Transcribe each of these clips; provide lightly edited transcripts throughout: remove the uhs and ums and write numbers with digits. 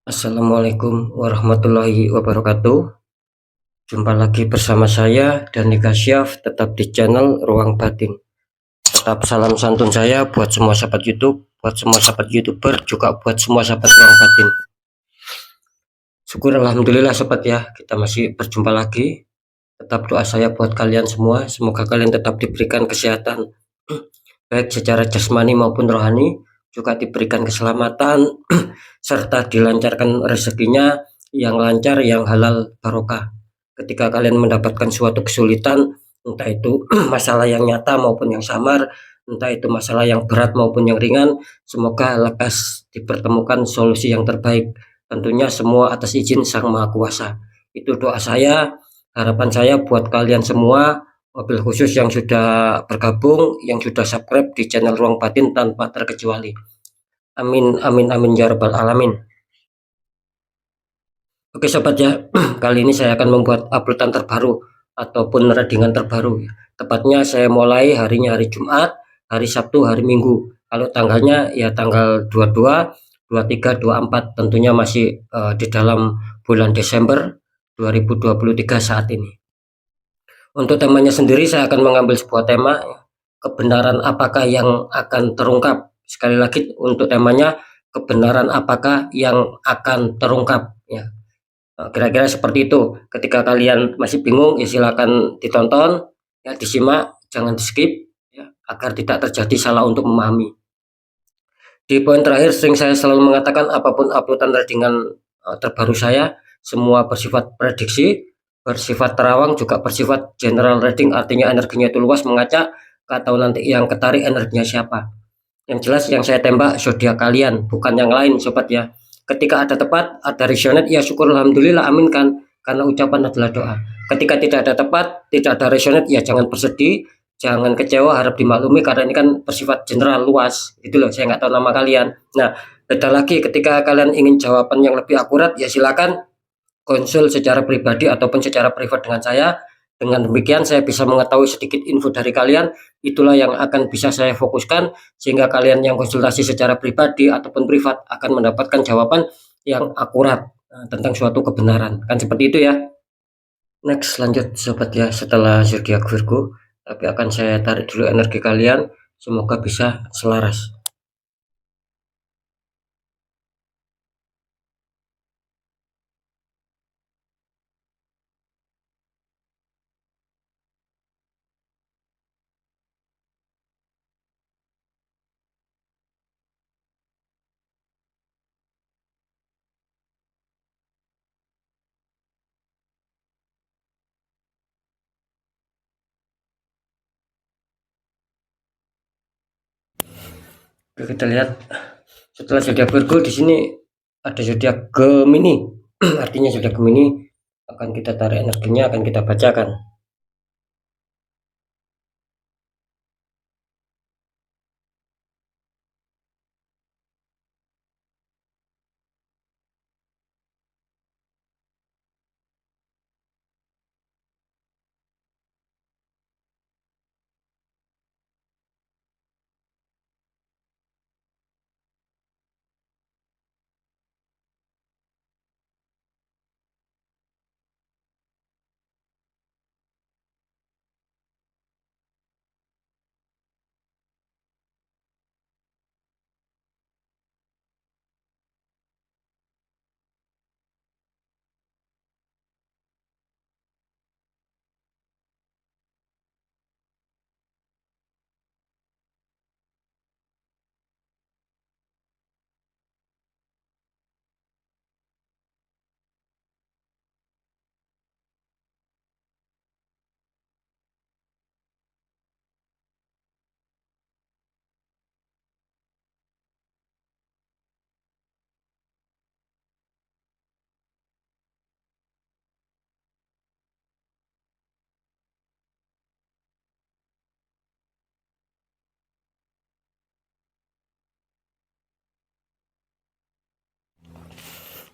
Assalamualaikum warahmatullahi wabarakatuh. Jumpa lagi bersama saya Danika Syaf, tetap di channel Ruang Batin. Tetap salam santun saya buat semua sahabat YouTube, buat semua sahabat YouTuber, juga buat semua sahabat Ruang Batin. Syukur alhamdulillah sobat ya, kita masih berjumpa lagi. Tetap doa saya buat kalian semua, semoga kalian tetap diberikan kesehatan baik secara jasmani maupun rohani, juga diberikan keselamatan serta dilancarkan rezekinya yang lancar, yang halal barokah. Ketika kalian mendapatkan suatu kesulitan, entah itu masalah yang nyata maupun yang samar, entah itu masalah yang berat maupun yang ringan, semoga lekas dipertemukan solusi yang terbaik. Tentunya semua atas izin Sang Maha Kuasa. Itu doa saya, harapan saya buat kalian semua, mobil khusus yang sudah bergabung, yang sudah subscribe di channel Ruang Batin tanpa terkecuali. Amin, amin, amin, ya rabbal alamin. Oke sobat ya, kali ini saya akan membuat uploadan terbaru ataupun readingan terbaru. Tepatnya saya mulai harinya hari Jumat, hari Sabtu, hari Minggu. Kalau tanggalnya ya tanggal 22, 23, 24, tentunya masih di dalam bulan Desember 2023 saat ini. Untuk temanya sendiri saya akan mengambil sebuah tema, kebenaran apakah yang akan terungkap. Sekali lagi untuk temanya, kebenaran apakah yang akan terungkap ya. Kira-kira seperti itu. Ketika kalian masih bingung, ya silakan ditonton, ya disimak, jangan di skip, ya, agar tidak terjadi salah untuk memahami. Di poin terakhir sering saya selalu mengatakan apapun uploadan readingan terbaru saya, semua bersifat prediksi, bersifat terawang, juga bersifat general reading, artinya energinya itu luas mengacak, atau nanti yang ketarik energinya siapa. Yang jelas yang saya tembak zodiak kalian, bukan yang lain sobat ya. Ketika ada tepat, ada resonate, ya syukur alhamdulillah, aminkan, karena ucapan adalah doa. Ketika tidak ada tepat, tidak ada resonate, ya jangan bersedih, jangan kecewa, harap dimaklumi, karena ini kan bersifat general luas gitu loh. Saya nggak tahu nama kalian. Nah, beda lagi ketika kalian ingin jawaban yang lebih akurat, ya silakan konsul secara pribadi ataupun secara privat dengan saya. Dengan demikian saya bisa mengetahui sedikit info dari kalian, itulah yang akan bisa saya fokuskan, sehingga kalian yang konsultasi secara pribadi ataupun privat akan mendapatkan jawaban yang akurat tentang suatu kebenaran. Kan seperti itu ya. Next, lanjut sobat ya, setelah zodiak Virgo, tapi akan saya tarik dulu energi kalian, semoga bisa selaras. Oke, kita lihat setelah zodiak Virgo di sini ada zodiak Gemini. Artinya zodiak Gemini akan kita tarik energinya, akan kita bacakan.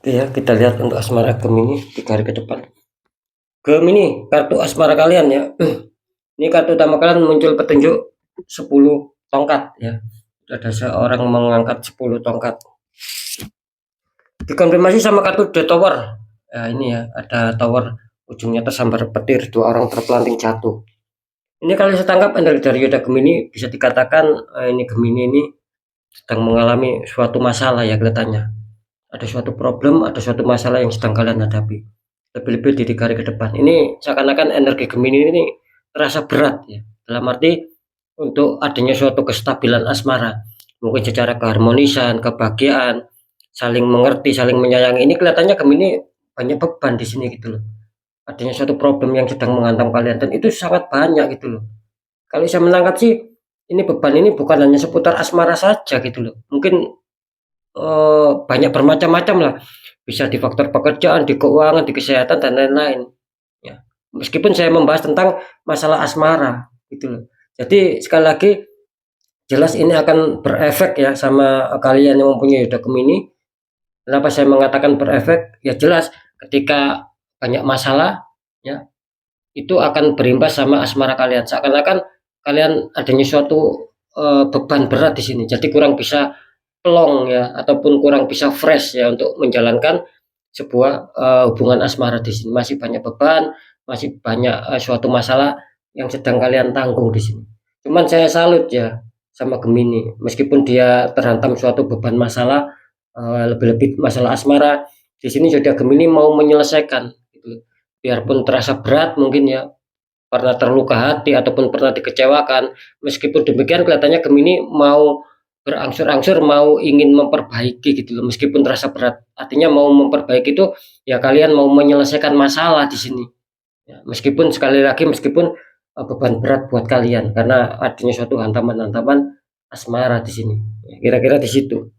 Oke ya, kita lihat untuk asmara Gemini 3 hari ke depan. Gemini, kartu asmara kalian ya. Ini kartu utama kalian muncul petunjuk 10 tongkat ya. Ada seorang mengangkat 10 tongkat. Dikonfirmasi sama kartu The Tower. Nah, ini ya, ada tower ujungnya tersambar petir, 2 orang terpelanting jatuh. Ini kalau saya tangkap energi dari Yoda Gemini bisa dikatakan ini Gemini ini sedang mengalami suatu masalah ya kelihatannya. Ada suatu problem, ada suatu masalah yang sedang kalian hadapi. Lebih-lebih di 3 hari ke depan. Ini seakan-akan energi Gemini ini terasa berat ya. Dalam arti untuk adanya suatu kestabilan asmara. Mungkin secara keharmonisan, kebahagiaan, saling mengerti, saling menyayangi. Ini kelihatannya Gemini banyak beban di sini gitu loh. Adanya suatu problem yang sedang menghantam kalian dan itu sangat banyak gitu loh. Kalau saya menangkap sih ini beban ini bukan hanya seputar asmara saja gitu loh. Mungkin banyak bermacam-macam lah. Bisa di faktor pekerjaan, di keuangan, di kesehatan dan lain-lain. Ya. Meskipun saya membahas tentang masalah asmara gitu loh. Jadi sekali lagi jelas ini akan berefek ya sama kalian yang mempunyai Yoda Gemini. Kenapa saya mengatakan berefek? Ya jelas ketika banyak masalah ya itu akan berimbas sama asmara kalian. Seakan-akan kalian adanya suatu beban berat di sini. Jadi kurang bisa plong ya ataupun kurang bisa fresh ya untuk menjalankan sebuah hubungan asmara di sini. Masih banyak beban, masih banyak suatu masalah yang sedang kalian tanggung di sini. Cuman saya salut ya sama Gemini, meskipun dia terhantam suatu beban masalah, lebih-lebih masalah asmara, di sini sudah Gemini mau menyelesaikan gitu. Biarpun terasa berat mungkin ya, pernah terluka hati ataupun pernah dikecewakan, meskipun demikian kelihatannya Gemini mau berangsur-angsur mau ingin memperbaiki gitu loh, meskipun terasa berat. Artinya mau memperbaiki itu ya kalian mau menyelesaikan masalah di sini. Ya, meskipun sekali lagi meskipun beban berat buat kalian karena adanya suatu hantaman-hantaman asmara di sini. Ya, kira-kira di situ.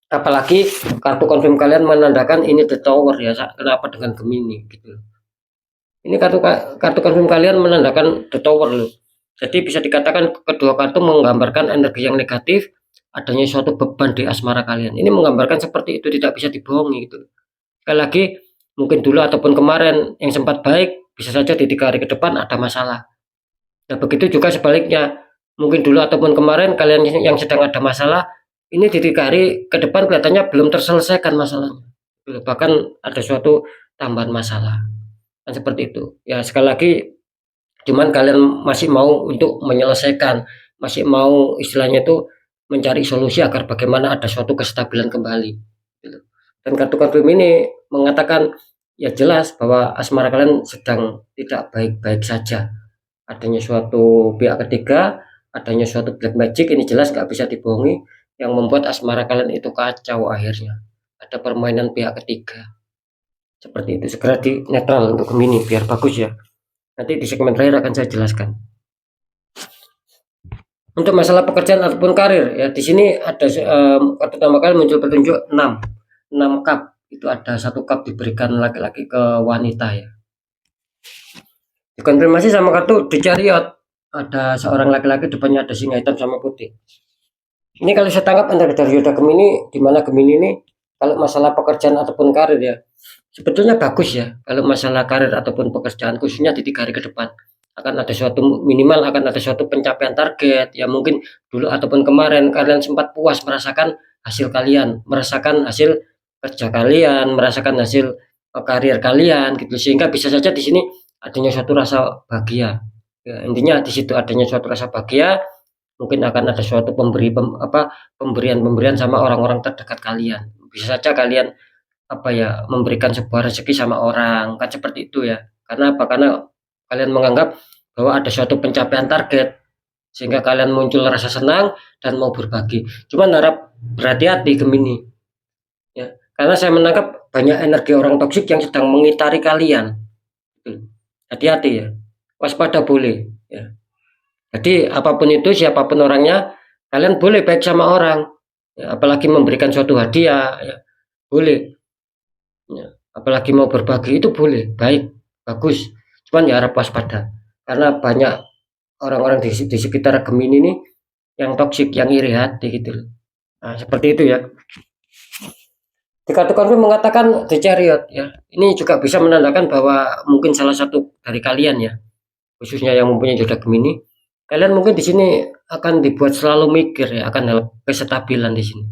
Apalagi kartu konfirm kalian menandakan ini The Tower ya. Kenapa dengan Gemini gitu. Ini kartu konfirm kalian menandakan The Tower loh. Jadi bisa dikatakan kedua kartu menggambarkan energi yang negatif, adanya suatu beban di asmara kalian. Ini menggambarkan seperti itu, tidak bisa dibohongi gitu. Sekali lagi, mungkin dulu ataupun kemarin yang sempat baik, bisa saja di 3 hari ke depan ada masalah. Nah, begitu juga sebaliknya. Mungkin dulu ataupun kemarin kalian yang sedang ada masalah, ini di 3 hari ke depan kelihatannya belum terselesaikan masalahnya. Bahkan ada suatu tambahan masalah. Kan seperti itu. Ya sekali lagi cuman kalian masih mau untuk menyelesaikan, masih mau istilahnya itu mencari solusi agar bagaimana ada suatu kestabilan kembali gitu. Dan kartu konfirm ini mengatakan ya jelas bahwa asmara kalian sedang tidak baik-baik saja, adanya suatu pihak ketiga, adanya suatu black magic, ini jelas nggak bisa dibohongi yang membuat asmara kalian itu kacau akhirnya, ada permainan pihak ketiga seperti itu. Segera di netral untuk Gemini biar bagus ya. Nanti di segmen terakhir akan saya jelaskan. Untuk masalah pekerjaan ataupun karir ya di sini ada pertama kali muncul petunjuk 6 cup, itu ada 1 cup diberikan laki-laki ke wanita ya. Dikonfirmasi sama kartu The Chariot, ada seorang laki-laki depannya ada singa hitam sama putih. Ini kalau saya tangkap antara dari Yoda Gemini, di mana Gemini ini kalau masalah pekerjaan ataupun karir ya sebetulnya bagus ya. Kalau masalah karir ataupun pekerjaan khususnya di 3 hari ke depan akan ada suatu minimal akan ada suatu pencapaian target ya, mungkin dulu ataupun kemarin kalian sempat puas merasakan hasil kalian, merasakan hasil kerja kalian, merasakan hasil karir kalian gitu, sehingga bisa saja di sini adanya suatu rasa bahagia ya, intinya di situ adanya suatu rasa bahagia. Mungkin akan ada suatu pemberian-pemberian sama orang-orang terdekat kalian. Bisa saja kalian memberikan sebuah rezeki sama orang, kan seperti itu ya. Karena apa? Karena kalian menganggap bahwa ada suatu pencapaian target sehingga kalian muncul rasa senang dan mau berbagi. Cuman harap berhati-hati Gemini ya. Karena saya menangkap banyak energi orang toksik yang sedang mengitari kalian. Hati-hati ya. Waspada boleh ya. Jadi apapun itu, siapapun orangnya, kalian boleh baik sama orang ya, apalagi memberikan suatu hadiah ya, boleh ya, apalagi mau berbagi itu boleh, baik, bagus. Cuman ya harap waspada karena banyak orang-orang di sekitar Gemini ini yang toksik, yang iri hati gitu loh. Nah, seperti itu ya. Di kartu konfirm mengatakan The Chariot ya. Ini juga bisa menandakan bahwa mungkin salah satu dari kalian ya, khususnya yang mempunyai jodoh Gemini, kalian mungkin di sini akan dibuat selalu mikir ya akan hal kestabilan di sini.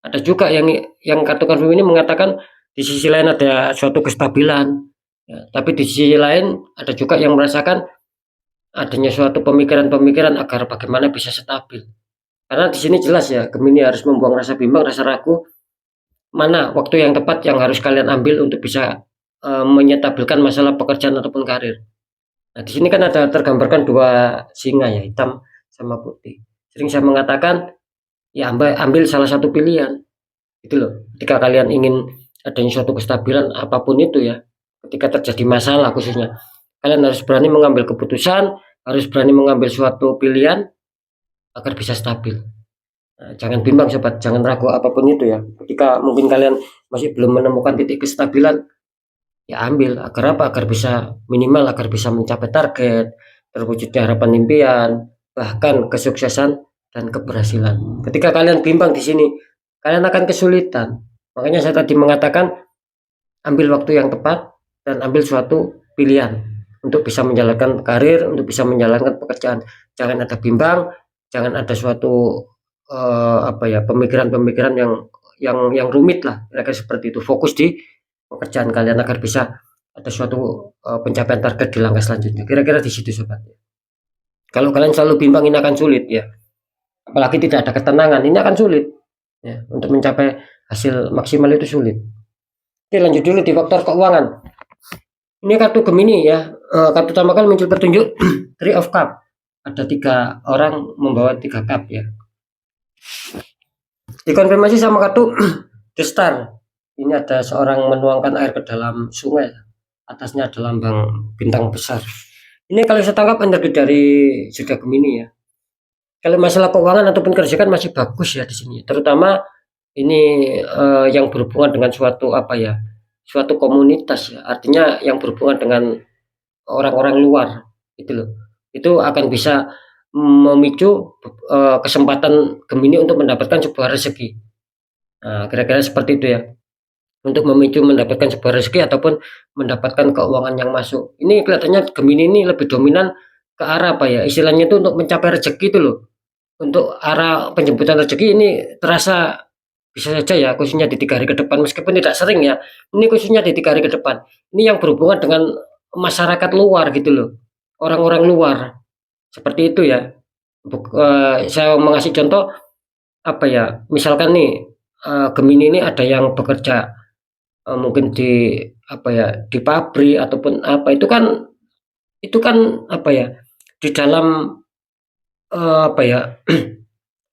Ada juga yang kartu konfirmasi ini mengatakan di sisi lain ada suatu kestabilan, ya, tapi di sisi lain ada juga yang merasakan adanya suatu pemikiran-pemikiran agar bagaimana bisa stabil. Karena di sini jelas ya, Gemini harus membuang rasa bimbang, rasa ragu, mana waktu yang tepat yang harus kalian ambil untuk bisa menyetabilkan masalah pekerjaan ataupun karir. Nah, di sini kan ada tergambarkan dua singa ya, hitam sama putih. Sering saya mengatakan, ya ambil salah satu pilihan. Itu loh. Ketika kalian ingin adanya suatu kestabilan apapun itu ya, ketika terjadi masalah khususnya, kalian harus berani mengambil keputusan, harus berani mengambil suatu pilihan agar bisa stabil. Nah, jangan bimbang sobat, jangan ragu apapun itu ya. Ketika mungkin kalian masih belum menemukan titik kestabilan, ya ambil agar apa? Agar bisa minimal agar bisa mencapai target, terwujudnya harapan impian, bahkan kesuksesan dan keberhasilan. Ketika kalian bimbang di sini, kalian akan kesulitan. Makanya saya tadi mengatakan ambil waktu yang tepat dan ambil suatu pilihan untuk bisa menjalankan karir, untuk bisa menjalankan pekerjaan. Jangan ada bimbang, jangan ada suatu apa ya, pemikiran-pemikiran yang rumit lah, kira-kira seperti itu. Fokus di pekerjaan kalian agar bisa ada suatu pencapaian target di langkah selanjutnya. Kira-kira di situ sobat. Kalau kalian selalu bimbang ini akan sulit ya. Apalagi tidak ada ketenangan, ini akan sulit ya. Untuk mencapai hasil maksimal itu sulit. Oke, lanjut dulu di faktor keuangan. Ini kartu Gemini ya. Kartu utama kan muncul petunjuk Three of Cup. Ada 3 orang membawa 3 cup ya. Dikonfirmasi sama kartu The Star. Ini ada seorang menuangkan air ke dalam sungai. Atasnya ada lambang bintang besar. Ini kalau saya tangkap energi dari zodiak Gemini ya. Kalau masalah keuangan ataupun kerjaan masih bagus ya di sini. Terutama ini yang berhubungan dengan suatu apa ya? Suatu komunitas ya. Artinya yang berhubungan dengan orang-orang luar gitu loh. Itu akan bisa memicu kesempatan Gemini untuk mendapatkan sebuah rezeki. Nah, kira-kira seperti itu ya. Untuk memicu mendapatkan sebuah rezeki ataupun mendapatkan keuangan yang masuk. Ini kelihatannya Gemini ini lebih dominan ke arah apa ya? Istilahnya itu untuk mencapai rezeki itu loh. Untuk arah penjemputan rezeki ini terasa bisa saja ya, khususnya di 3 hari ke depan meskipun tidak sering ya. Ini khususnya di 3 hari ke depan. Ini yang berhubungan dengan masyarakat luar gitu loh. Orang-orang luar. Seperti itu ya. Saya mengasih contoh apa ya? Misalkan nih Gemini ini ada yang bekerja mungkin di apa ya, di pabrik ataupun apa itu kan apa ya, di dalam apa ya,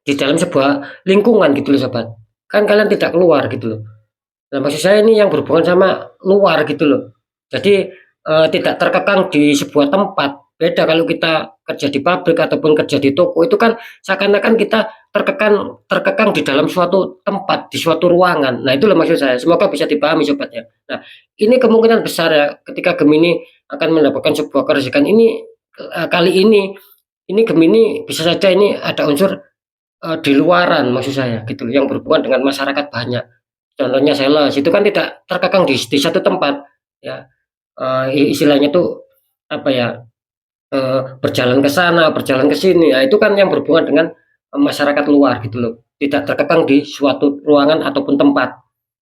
di dalam sebuah lingkungan gitu loh sobat, kan kalian tidak keluar gitu loh. Nah maksud saya ini yang berhubungan sama luar gitu loh, jadi tidak terkekang di sebuah tempat. Beda kalau kita kerja di pabrik ataupun kerja di toko, itu kan seakan-akan kita terkekang terkekang di dalam suatu tempat, di suatu ruangan. Nah itu loh maksud saya, semoga bisa dipahami sobat ya. Nah ini kemungkinan besar ya ketika Gemini akan mendapatkan sebuah kerjaan ini, kali ini Gemini bisa saja ini ada unsur di luaran maksud saya gitu loh, yang berhubungan dengan masyarakat banyak. Contohnya sales itu kan tidak terkekang di satu tempat ya, istilahnya tuh apa ya, berjalan ke sana, berjalan ke sini. Nah, itu kan yang berhubungan dengan masyarakat luar gitu loh. Tidak terkekang di suatu ruangan ataupun tempat.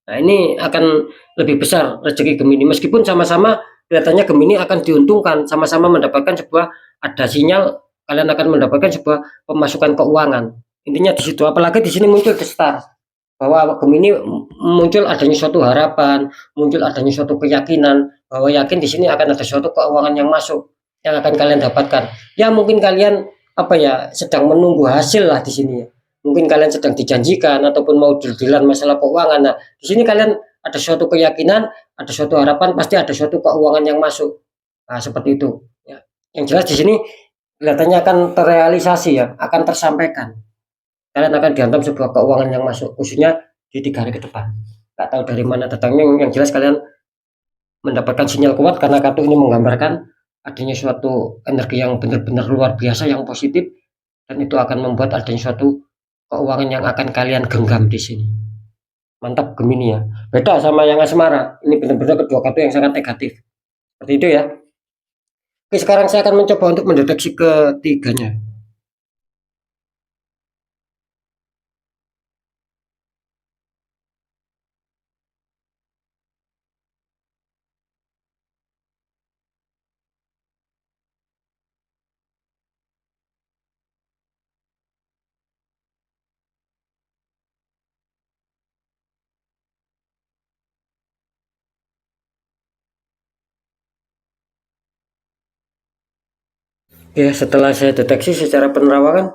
Nah, ini akan lebih besar rezeki Gemini meskipun sama-sama kelihatannya Gemini akan diuntungkan, sama-sama mendapatkan sebuah, ada sinyal kalian akan mendapatkan sebuah pemasukan keuangan. Intinya di situ. Apalagi di sini muncul the star bahwa Gemini muncul adanya suatu harapan, muncul adanya suatu keyakinan bahwa yakin di sini akan ada suatu keuangan yang masuk yang akan kalian dapatkan. Ya mungkin kalian apa ya, sedang menunggu hasil lah di sini ya. Mungkin kalian sedang dijanjikan ataupun mau deal-dealan masalah keuangan. Nah, di sini kalian ada suatu keyakinan, ada suatu harapan, pasti ada suatu keuangan yang masuk. Nah, seperti itu ya. Yang jelas di sini kelihatannya akan terrealisasi ya, akan tersampaikan. Kalian akan dihantam sebuah keuangan yang masuk, khususnya di 3 hari ke depan. Nggak tahu dari mana datangnya, yang jelas kalian mendapatkan sinyal kuat karena kartu ini menggambarkan adanya suatu energi yang benar-benar luar biasa yang positif, dan itu akan membuat adanya suatu keuangan yang akan kalian genggam di sini. Mantap Gemini ya. Beda sama yang asmara. Ini benar-benar kedua kartu yang sangat negatif. Seperti itu ya. Oke, sekarang saya akan mencoba untuk mendeteksi ketiganya. Ya, setelah saya deteksi secara penerawangan,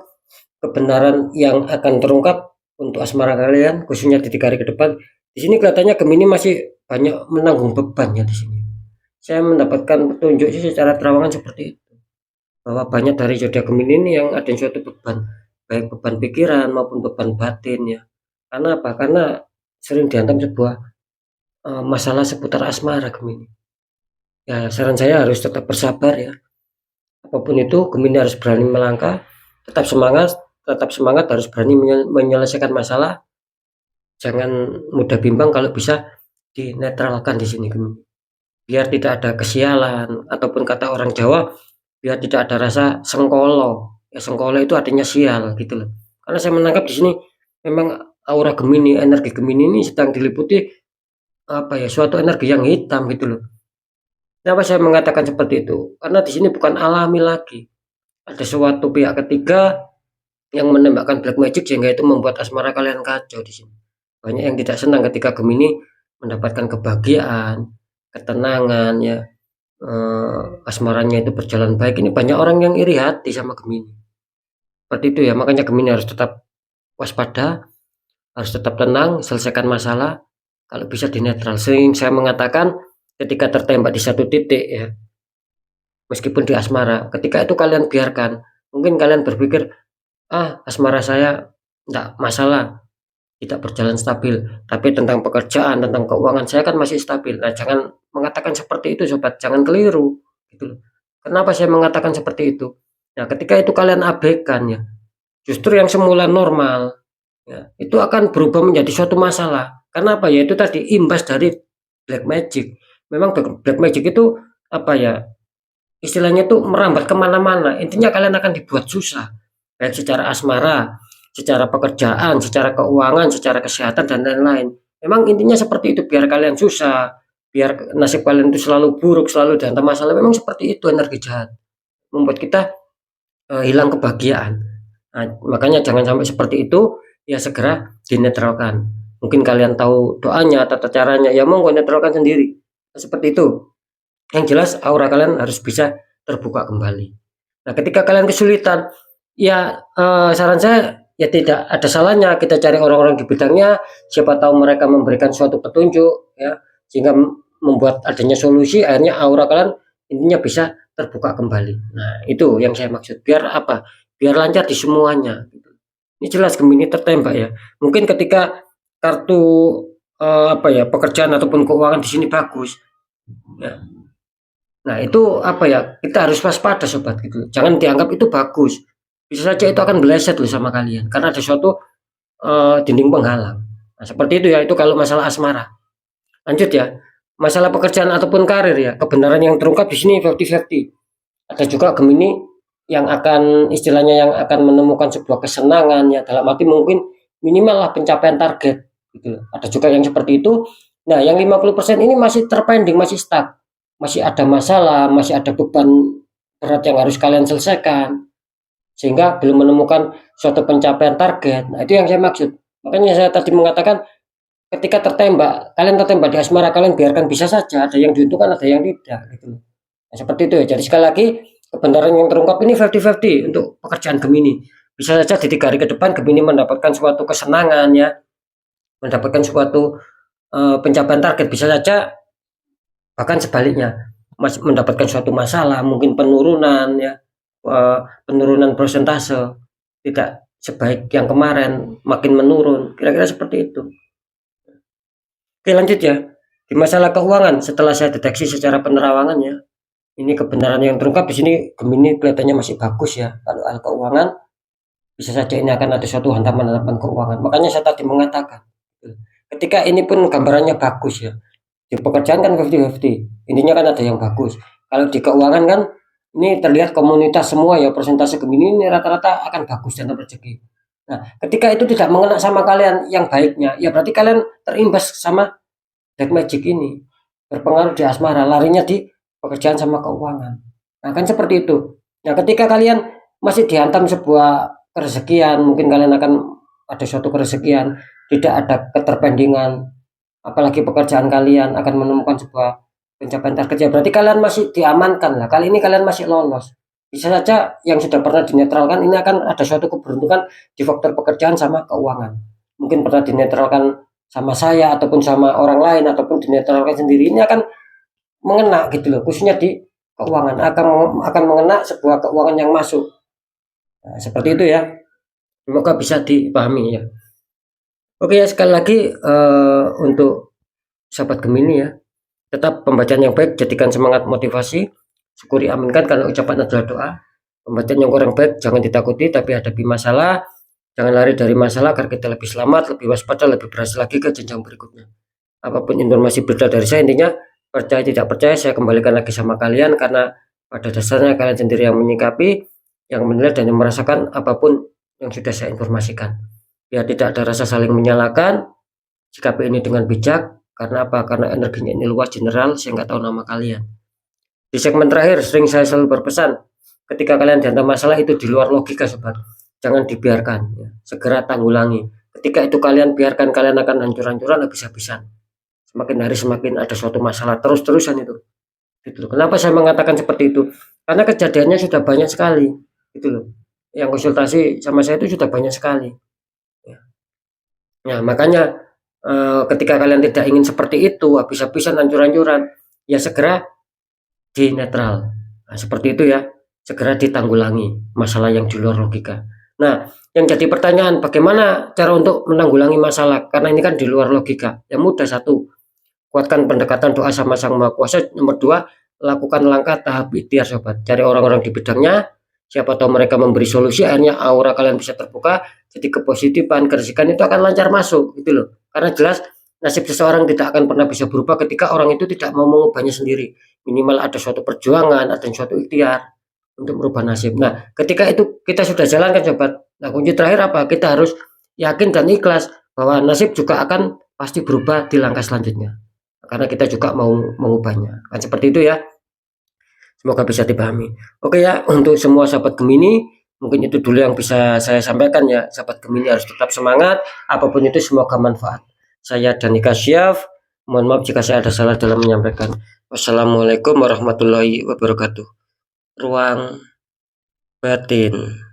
kebenaran yang akan terungkap untuk asmara kalian, khususnya di 3 hari ke depan, di sini kelihatannya Gemini masih banyak menanggung beban ya di sini. Saya mendapatkan petunjuk sih secara terawangan seperti itu, bahwa banyak dari zodiak Gemini ini yang ada suatu beban, baik beban pikiran maupun beban batin ya. Karena apa? Karena sering dihantam sebuah masalah seputar asmara Gemini. Ya, saran saya harus tetap bersabar ya. Apapun itu, Gemini harus berani melangkah, tetap semangat harus berani menyelesaikan masalah. Jangan mudah bimbang, kalau bisa dinetralkan di sini Gemini. Biar tidak ada kesialan ataupun kata orang Jawa, biar tidak ada rasa sengkolo. Ya, sengkolo itu artinya sial gitu loh. Karena saya menangkap di sini memang aura Gemini, energi Gemini ini sedang diliputi apa ya, suatu energi yang hitam gitu loh. Kenapa saya mengatakan seperti itu? Karena di sini bukan alami lagi. Ada suatu pihak ketiga yang menembakkan black magic sehingga itu membuat asmara kalian kacau di sini. Banyak yang tidak senang ketika Gemini mendapatkan kebahagiaan, ketenangan ya, asmaranya itu berjalan baik. Ini banyak orang yang iri hati sama Gemini. Seperti itu ya, makanya Gemini harus tetap waspada, harus tetap tenang, selesaikan masalah, kalau bisa dinetral. Sering saya mengatakan ketika tertembak di satu titik ya, meskipun di asmara, ketika itu kalian biarkan. Mungkin kalian berpikir, asmara saya tidak masalah, tidak berjalan stabil, tapi tentang pekerjaan, tentang keuangan saya kan masih stabil. Nah, jangan mengatakan seperti itu sobat, jangan keliru gitu loh. Kenapa saya mengatakan seperti itu? Nah, ketika itu kalian abaikan ya, justru yang semula normal ya, itu akan berubah menjadi suatu masalah. Karena apa ya? Itu tadi imbas dari black magic. Memang black magic itu apa ya? Istilahnya itu merambat kemana-mana. Intinya kalian akan dibuat susah, baik secara asmara, secara pekerjaan, secara keuangan, secara kesehatan dan lain-lain. Memang intinya seperti itu, biar kalian susah, biar nasib kalian itu selalu buruk, selalu dihantam masalah. Memang seperti itu energi jahat, membuat kita hilang kebahagiaan. Nah, makanya jangan sampai seperti itu, ya segera dinetralkan. Mungkin kalian tahu doanya, tata caranya, ya monggo netralkan sendiri. Seperti itu. Yang jelas aura kalian harus bisa terbuka kembali. Nah, ketika kalian kesulitan, ya saran saya ya tidak ada salahnya kita cari orang-orang di bidangnya, siapa tahu mereka memberikan suatu petunjuk ya, sehingga membuat adanya solusi, akhirnya aura kalian intinya bisa terbuka kembali. Nah, itu yang saya maksud. Biar apa? Biar lancar di semuanya. Ini jelas Gemini tertembak ya. Mungkin ketika kartu apa ya, pekerjaan ataupun keuangan di sini bagus. Ya, nah, itu apa ya, kita harus waspada sobat gitu. Jangan dianggap itu bagus. Bisa saja itu akan meleset loh sama kalian karena ada suatu dinding penghalang. Nah, seperti itu ya, itu kalau masalah asmara. Lanjut ya. Masalah pekerjaan ataupun karir ya, kebenaran yang terungkap di sini 50-50. Ada juga Gemini yang akan istilahnya yang akan menemukan sebuah kesenangan ya, dalam arti mungkin minimal lah pencapaian target gitu. Ada juga yang seperti itu. Nah, yang 50% ini masih terpending, masih stuck. Masih ada masalah, masih ada beban berat yang harus kalian selesaikan. Sehingga belum menemukan suatu pencapaian target. Nah, itu yang saya maksud. Makanya saya tadi mengatakan ketika kalian tertembak di asmara, kalian biarkan, bisa saja ada yang diuntungkan, ada yang tidak gitu. Nah, seperti itu ya. Jadi sekali lagi, kebenaran yang terungkap ini 50-50 untuk pekerjaan Gemini. Bisa saja di 3 hari ke depan Gemini mendapatkan suatu kesenangan ya, mendapatkan suatu pencapaian target. Bisa saja bahkan sebaliknya, mendapatkan suatu masalah, mungkin penurunan ya, penurunan persentase, tidak sebaik yang kemarin, makin menurun, kira-kira seperti itu. Oke, lanjut ya. Di masalah keuangan, setelah saya deteksi secara penerawangan ya, ini kebenaran yang terungkap di sini Gemini kelihatannya masih bagus ya. Kalau hal keuangan, bisa saja ini akan ada suatu hantaman-hantaman keuangan. Makanya saya tadi mengatakan, ketika ini pun gambarannya bagus ya. Di pekerjaan kan 50-50. Intinya kan ada yang bagus. Kalau di keuangan kan ini terlihat komunitas semua ya, persentase Gemini ini rata-rata akan bagus dan rezeki. Nah, ketika itu tidak mengena sama kalian yang baiknya, ya berarti kalian terimbas sama black magic ini. Berpengaruh di asmara, larinya di pekerjaan sama keuangan. Nah, kan seperti itu. Nah, ketika kalian masih dihantam sebuah kerezekian, mungkin kalian akan ada suatu kerezekian, tidak ada keterpendingan, apalagi pekerjaan kalian akan menemukan sebuah pencapaian target, ya berarti kalian masih diamankan lah. Kali ini kalian masih lolos. Bisa saja yang sudah pernah dinetralkan ini akan ada suatu keberuntungan di faktor pekerjaan sama keuangan. Mungkin pernah dinetralkan sama saya ataupun sama orang lain ataupun dinetralkan sendiri, ini akan mengena gitu loh, khususnya di keuangan akan mengena sebuah keuangan yang masuk. Nah, seperti itu ya. Semoga bisa dipahami ya. Oke ya, sekali lagi untuk sahabat Gemini ya, tetap pembacaan yang baik jadikan semangat motivasi, syukuri aminkan karena ucapan adalah doa. Pembacaan yang kurang baik jangan ditakuti tapi hadapi masalah, jangan lari dari masalah agar kita lebih selamat, lebih waspada, lebih berhasil lagi ke jenjang berikutnya. Apapun informasi berita dari saya, intinya percaya tidak percaya saya kembalikan lagi sama kalian, karena pada dasarnya kalian sendiri yang menyikapi, yang menilai dan yang merasakan apapun yang sudah saya informasikan. Ya, tidak ada rasa saling menyalahkan, sikapi ini dengan bijak. Karena apa? Karena energinya ini luas, general, saya nggak tahu nama kalian. Di segmen terakhir sering saya selalu berpesan, ketika kalian dihantam masalah itu di luar logika sobat, jangan dibiarkan ya. Segera tanggulangi. Ketika itu kalian biarkan, kalian akan hancur-hancuran habis-habisan. Semakin hari semakin ada suatu masalah terus-terusan itu. Gitu loh. Kenapa saya mengatakan seperti itu? Karena kejadiannya sudah banyak sekali. Gitu loh. Yang konsultasi sama saya itu sudah banyak sekali. Ya. Nah, makanya ketika kalian tidak ingin seperti itu, habis-habisan, hancur-hancuran, ya segera di netral. Nah, seperti itu ya. Segera ditanggulangi masalah yang di luar logika. Nah, yang jadi pertanyaan, bagaimana cara untuk menanggulangi masalah? Karena ini kan di luar logika. Yang mudah, satu, kuatkan pendekatan doa sama Sang Maha Kuasa. Nomor dua, lakukan langkah tahap ikhtiar sobat. Cari orang-orang di bidangnya, siapa tahu mereka memberi solusi, akhirnya aura kalian bisa terbuka, jadi kepositifan, keresikan itu akan lancar masuk gitu loh. Karena jelas nasib seseorang tidak akan pernah bisa berubah ketika orang itu tidak mau mengubahnya sendiri. Minimal ada suatu perjuangan, ada suatu ikhtiar untuk merubah nasib. Nah, ketika itu kita sudah jalankan sobat. Nah, kunci terakhir apa? Kita harus yakin dan ikhlas bahwa nasib juga akan pasti berubah di langkah selanjutnya. Karena kita juga mau mengubahnya. Kan seperti itu ya. Semoga bisa dipahami. Oke ya, untuk semua sahabat Gemini, mungkin itu dulu yang bisa saya sampaikan ya. Sahabat Gemini harus tetap semangat, apapun itu semoga manfaat. Saya Danika Syaf, mohon maaf jika saya ada salah dalam menyampaikan. Wassalamualaikum warahmatullahi wabarakatuh. Ruang batin.